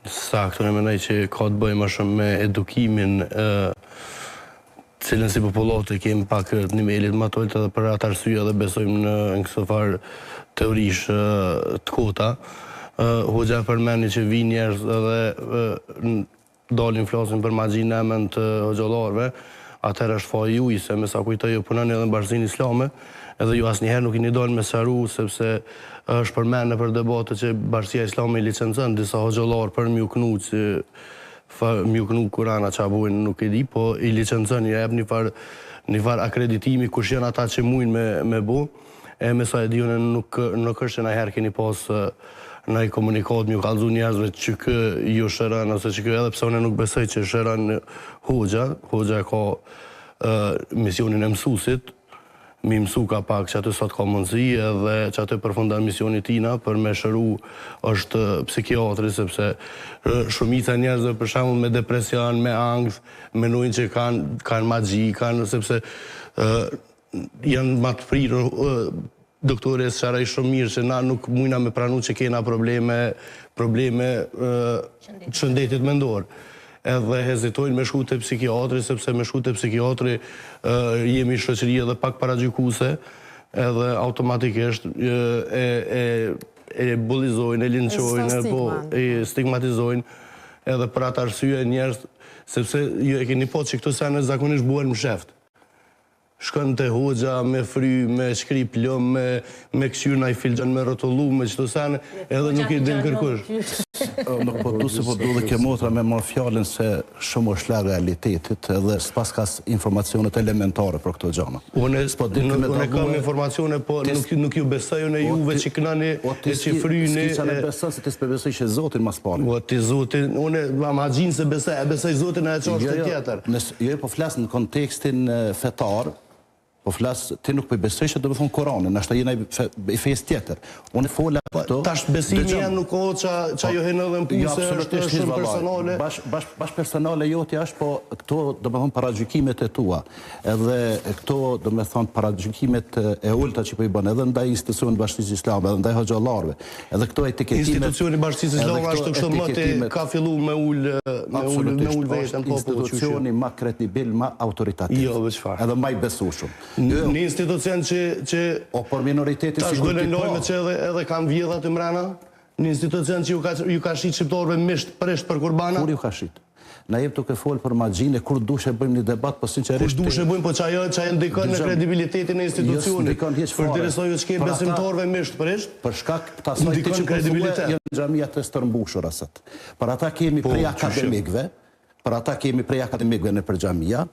Saktë, unë mendoj që ka të bëjë më shumë me edukimin cilën si popullate kemi pak nivelit më të ulët edhe për atë arsye edhe besojmë në këtë farë teorish të kota. Hoxha përmendi që vinë njerëz edhe dalin flasin për magjinë në emën të hoxhallarëve, atëherë është faji juaj se me sa kujtoj ju punoni edhe në Bashkinë Islame, edhe ju asnjëherë nuk keni dalë me sqaru sepse është përmendur nëpër debate që Bashkia Islame i licencon disa hoxhallarë për m'ju knu Kurana çfarë bujnë nuk e di, po i licencon, i jep një farë akreditimi kush janë ata që mujnë me bu. E me sa e di unë nuk është që najherë keni pas në i komunikat m'ju kallëzu njerëzve që kë ju shëran, ose që kë edhe pse unë nuk besoj që shëran Hoxha ka misionin e mësusit, mi mësu ka pak që aty sot ka mundësi edhe që aty përfundan misionit tina për me shëru është psikiatri, sepse shumica njerëzve për shembull me depresion, me angst, menojnë që kanë magji, sepse janë më të prirur doktore sqaroj shumë mirë që na nuk mujna me pranu që kena probleme shëndetit mendor. Edhe hezitojnë me shku të psikiatri, sepse me shku të psikiatri jemi shoqëri edhe pak paragjykuse, edhe automatikisht e bullizojnë, e linçojnë, e stigmatizojnë, edhe për atë arsye njerëz, sepse ju e keni po që këto sene zakonisht buhen më sheft. Shkën të hoxha me fry, me shkri plëm, me këshyr në i filxan, me rotullu, me qëto sene, edhe nuk i din kërkush. Nuk po du se po du dhe ke motra me marrë fjallin se shumë është la realitetit edhe s'pas ka informacionet elementare për këto gjana. Unë kam informacione, po nuk ju besoj në juve që kënani e që fryni. S'ki që në besoj se ti s'pe besoj që Zotin mas pari. O, ti Zotin, unë ma gjinë se besoj Zotin e që është të tjetër. Jo, po flasë në kontekstin fetar, po flasë, ti nuk për besoj që do me thonë Koranin, nështë ta jena i fejës tjetër. Unë fola këto... Tash besimi janë nuk o që jo henë edhe në puse, është shumë personale. Bash personale joti është, po këto do me thonë paragjykimet e tua, edhe këto do me thonë paragjykimet e ullëta që po i bënë, edhe ndaj institucionit Bashkisë Islame, edhe ndaj hoxhallarëve, edhe këto etiketimet... Institucioni Bashkisë Islame është të kështë mëti ka fillu me ullë vetën, institucioni ma kredibil, ma autoritativ, edhe ma i besueshëm. Një institucion që o për minoriteti tash sigur gënë lojme që edhe kanë vjedha të mrena, një institucion që ju ka shqit shqiptorëve misht përisht për kurbana. Kur ju ka shqit? Na jep të ke folë për magjinë, kur dush e bëjmë një debat, po sinqerisht... Kur dush e bëjmë, po që ajo ndikon në kredibilitetin e institucionit. Për të resoju që ke besimtorëve misht përisht, për shkak të asaj të që konsume, janë xhamia të stërmbushur asat. Për ata kemi prej akademikve, në për xhamia,